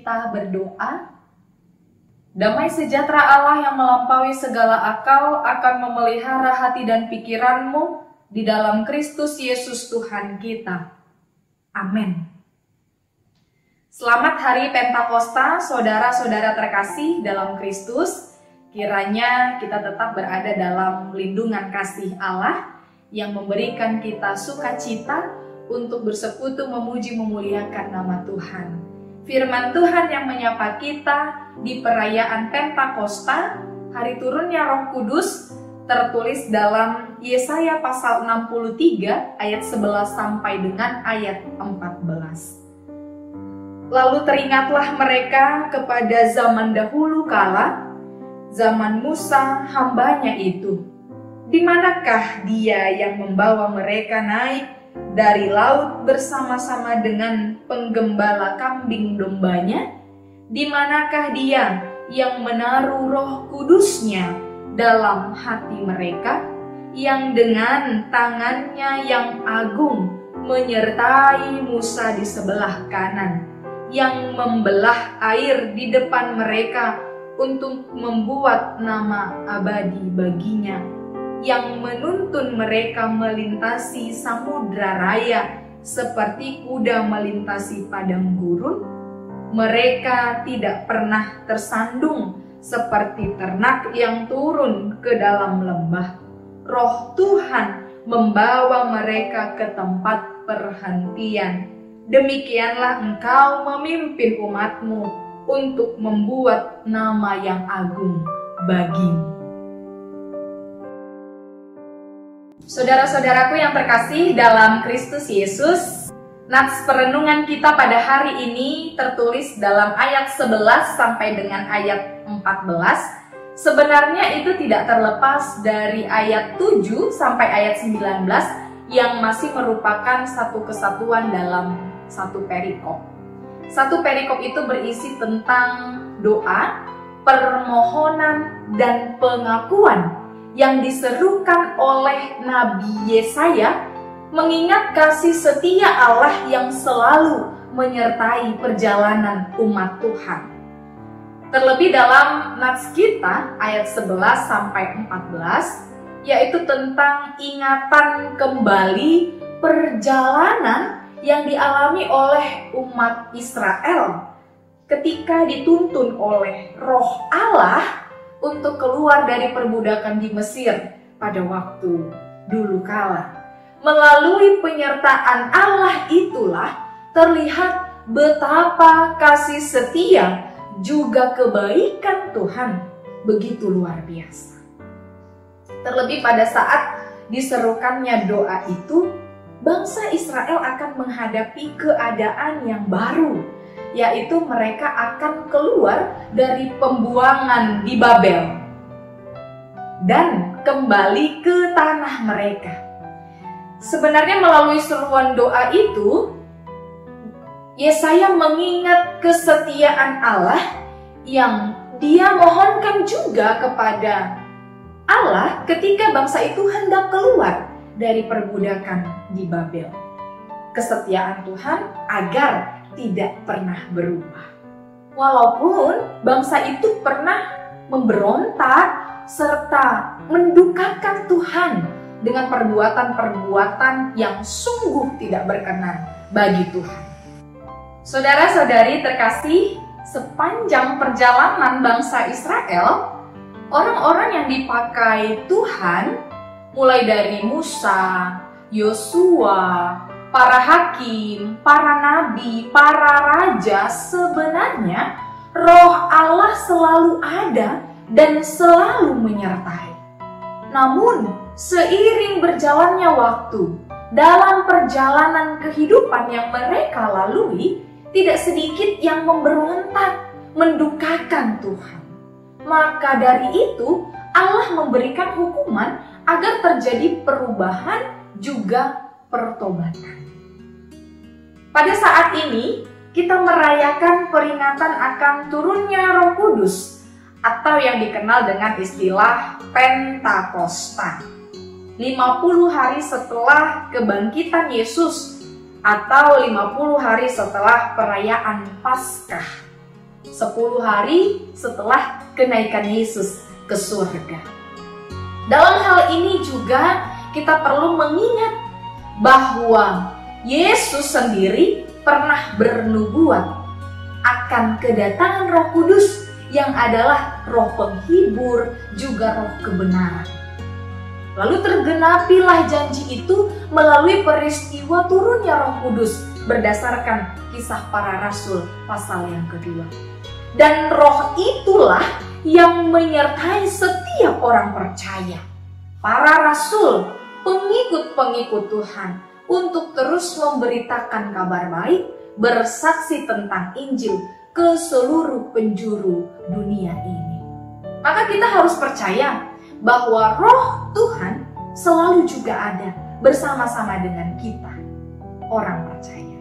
kita berdoa. Damai sejahtera Allah yang melampaui segala akal akan memelihara hati dan pikiranmu di dalam Kristus Yesus Tuhan kita. Amin. Selamat Hari Pentakosta, saudara-saudara terkasih dalam Kristus. Kiranya kita tetap berada dalam lindungan kasih Allah yang memberikan kita sukacita untuk bersekutu memuji memuliakan nama Tuhan. Firman Tuhan yang menyapa kita di perayaan Pentakosta, hari turunnya Roh Kudus, tertulis dalam Yesaya pasal 63 ayat 11 sampai dengan ayat 14. Lalu teringatlah mereka kepada zaman dahulu kala, zaman Musa hambanya itu. Di manakah dia yang membawa mereka naik dari laut bersama-sama dengan penggembala kambing dombanya? Di manakah dia yang menaruh Roh Kudusnya dalam hati mereka, yang dengan tangannya yang agung menyertai Musa di sebelah kanan, yang membelah air di depan mereka untuk membuat nama abadi baginya, yang menuntun mereka melintasi samudra raya seperti kuda melintasi padang gurun. Mereka tidak pernah tersandung seperti ternak yang turun ke dalam lembah. Roh Tuhan membawa mereka ke tempat perhentian. Demikianlah engkau memimpin umatmu untuk membuat nama yang agung bagimu. Saudara-saudaraku yang terkasih dalam Kristus Yesus, nats perenungan kita pada hari ini tertulis dalam ayat 11 sampai dengan ayat 14. Sebenarnya itu tidak terlepas dari ayat 7 sampai ayat 19 yang masih merupakan satu kesatuan dalam satu perikop. Satu perikop itu berisi tentang doa, permohonan, dan pengakuan yang diserukan oleh Nabi Yesaya, mengingat kasih setia Allah yang selalu menyertai perjalanan umat Tuhan. Terlebih dalam nats kita ayat 11 sampai 14, yaitu tentang ingatan kembali perjalanan yang dialami oleh umat Israel ketika dituntun oleh Roh Allah untuk keluar dari perbudakan di Mesir pada waktu dulu kala. Melalui penyertaan Allah itulah terlihat betapa kasih setia juga kebaikan Tuhan begitu luar biasa. Terlebih pada saat diserukannya doa itu, bangsa Israel akan menghadapi keadaan yang baru, yaitu mereka akan keluar dari pembuangan di Babel dan kembali ke tanah mereka. Sebenarnya melalui seruan doa itu, Yesaya mengingat kesetiaan Allah yang dia mohonkan juga kepada Allah ketika bangsa itu hendak keluar dari perbudakan di Babel. Kesetiaan Tuhan agar tidak pernah berubah. Walaupun bangsa itu pernah memberontak serta mendukakan Tuhan dengan perbuatan-perbuatan yang sungguh tidak berkenan bagi Tuhan. Saudara-saudari terkasih, sepanjang perjalanan bangsa Israel, orang-orang yang dipakai Tuhan, mulai dari Musa, Yosua, para hakim, para nabi, para raja, sebenarnya Roh Allah selalu ada dan selalu menyertai. Namun, seiring berjalannya waktu, dalam perjalanan kehidupan yang mereka lalui, tidak sedikit yang memberontak, mendukakan Tuhan. Maka dari itu, Allah memberikan hukuman agar terjadi perubahan juga pertobatan. Pada saat ini, kita merayakan peringatan akan turunnya Roh Kudus, atau yang dikenal dengan istilah Pentakosta. 50 hari setelah kebangkitan Yesus, atau 50 hari setelah perayaan Paskah. 10 hari setelah kenaikan Yesus ke surga. Dalam hal ini juga kita perlu mengingat bahwa Yesus sendiri pernah bernubuat akan kedatangan Roh Kudus yang adalah roh penghibur, juga roh kebenaran. Lalu tergenapilah janji itu melalui peristiwa turunnya Roh Kudus berdasarkan Kisah Para Rasul pasal yang kedua. Dan roh itulah yang menyertai setiap orang percaya, para rasul, pengikut-pengikut Tuhan, untuk terus memberitakan kabar baik, bersaksi tentang Injil ke seluruh penjuru dunia ini. Maka kita harus percaya bahwa Roh Tuhan selalu juga ada bersama-sama dengan kita, orang percaya.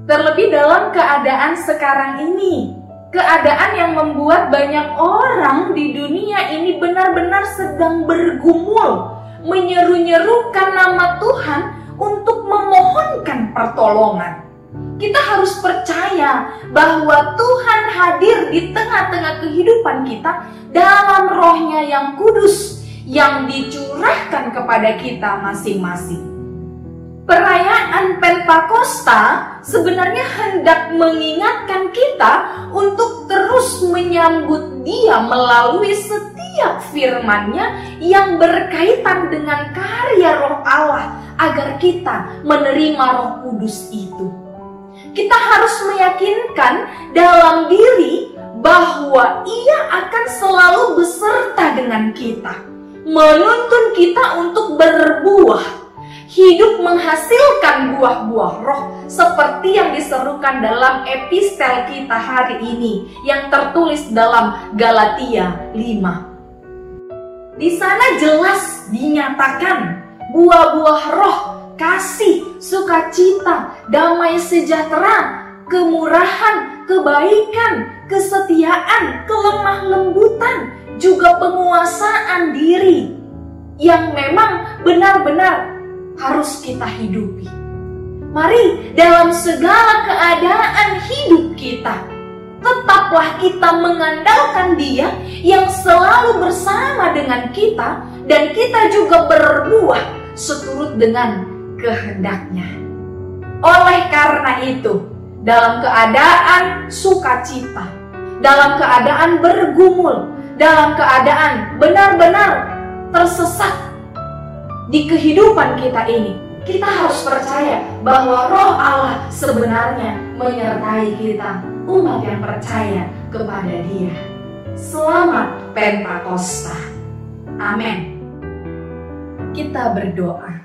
Terlebih dalam keadaan sekarang ini, keadaan yang membuat banyak orang di dunia ini benar-benar sedang bergumul, menyeru-nyerukan nama Tuhan untuk memohonkan pertolongan. Kita harus percaya bahwa Tuhan hadir di tengah-tengah kehidupan kita dalam Roh-Nya yang kudus yang dicurahkan kepada kita masing-masing. Perayaan Pentakosta sebenarnya hendak mengingatkan kita untuk terus menyambut Dia melalui setiap firman-Nya yang berkaitan dengan karya Roh Allah agar kita menerima Roh Kudus itu. Kita harus meyakinkan dalam diri bahwa Ia akan selalu beserta dengan kita, menuntun kita untuk berbuah, hidup menghasilkan buah-buah roh seperti yang diserukan dalam epistel kita hari ini yang tertulis dalam Galatia 5. Di sana jelas dinyatakan buah-buah roh, kasih, sukacita, damai sejahtera, kemurahan, kebaikan, kesetiaan, kelemah lembutan, juga penguasaan diri yang memang benar-benar harus kita hidupi. Mari dalam segala keadaan hidup kita, tetaplah kita mengandalkan Dia yang selalu bersama dengan kita, dan kita juga berbuah seturut dengan kehendak-Nya. Oleh karena itu, dalam keadaan sukacita, dalam keadaan bergumul, dalam keadaan benar-benar tersesat di kehidupan kita ini, kita harus percaya bahwa Roh Allah sebenarnya menyertai kita, umat yang percaya kepada Dia. Selamat Pentakosta. Amin. Kita berdoa.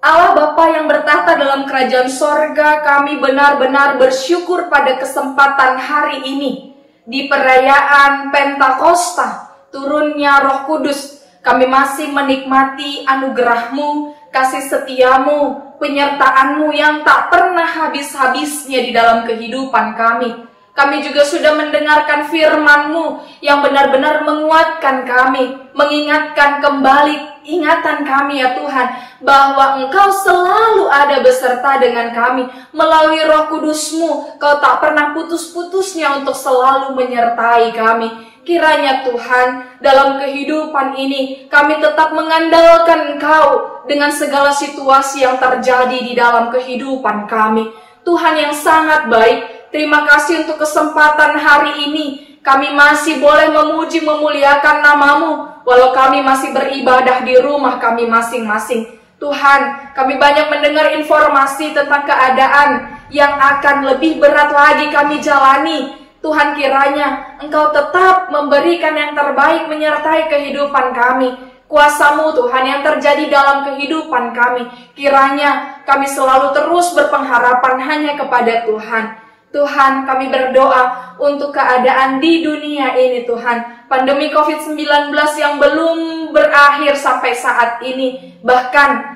Allah Bapa yang bertahta dalam kerajaan sorga, kami benar-benar bersyukur pada kesempatan hari ini. Di perayaan Pentakosta, turunnya Roh Kudus, kami masih menikmati anugerah-Mu, kasih setia-Mu, penyertaan-Mu yang tak pernah habis-habisnya di dalam kehidupan kami. Kami juga sudah mendengarkan firman-Mu yang benar-benar menguatkan kami, mengingatkan kembali ingatan kami ya Tuhan, bahwa Engkau selalu ada beserta dengan kami. Melalui Roh Kudus-Mu, Kau tak pernah putus-putusnya untuk selalu menyertai kami. Kiranya Tuhan, dalam kehidupan ini kami tetap mengandalkan Engkau dengan segala situasi yang terjadi di dalam kehidupan kami. Tuhan yang sangat baik, terima kasih untuk kesempatan hari ini. Kami masih boleh memuji memuliakan nama-Mu, walau kami masih beribadah di rumah kami masing-masing. Tuhan, kami banyak mendengar informasi tentang keadaan yang akan lebih berat lagi kami jalani. Tuhan, kiranya Engkau tetap memberikan yang terbaik menyertai kehidupan kami. Kuasa-Mu Tuhan yang terjadi dalam kehidupan kami, kiranya kami selalu terus berpengharapan hanya kepada Tuhan. Tuhan, kami berdoa untuk keadaan di dunia ini Tuhan. Pandemi COVID-19 yang belum berakhir sampai saat ini, bahkan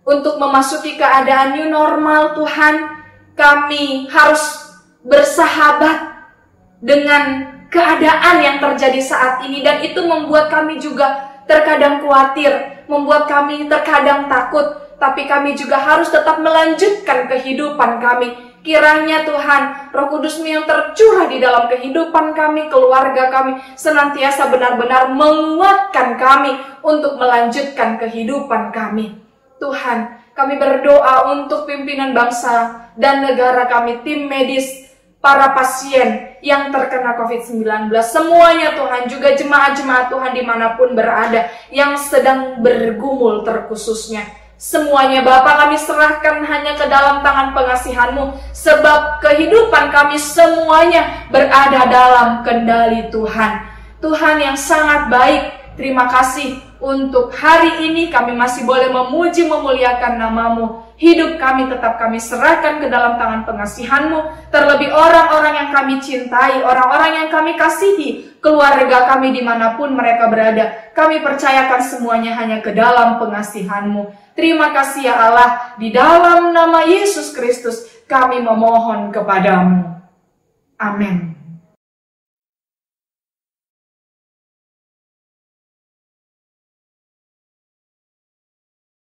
untuk memasuki keadaan new normal Tuhan, kami harus bersahabat dengan keadaan yang terjadi saat ini, dan itu membuat kami juga terkadang khawatir, membuat kami terkadang takut, tapi kami juga harus tetap melanjutkan kehidupan kami. Kiranya Tuhan, Roh Kudus-Mu yang tercurah di dalam kehidupan kami, keluarga kami, senantiasa benar-benar menguatkan kami untuk melanjutkan kehidupan kami. Tuhan, kami berdoa untuk pimpinan bangsa dan negara kami, tim medis, para pasien yang terkena COVID-19. Semuanya Tuhan, juga jemaat-jemaat Tuhan dimanapun berada, yang sedang bergumul terkhususnya. Semuanya Bapa kami serahkan hanya ke dalam tangan pengasihan-Mu, sebab kehidupan kami semuanya berada dalam kendali Tuhan. Tuhan yang sangat baik, terima kasih untuk hari ini kami masih boleh memuji memuliakan nama-Mu. Hidup kami tetap kami serahkan ke dalam tangan pengasihan-Mu, terlebih orang-orang yang kami cintai, orang-orang yang kami kasihi, keluarga kami dimanapun mereka berada. Kami percayakan semuanya hanya ke dalam pengasihan-Mu. Terima kasih ya Allah, di dalam nama Yesus Kristus kami memohon kepadamu. Amin.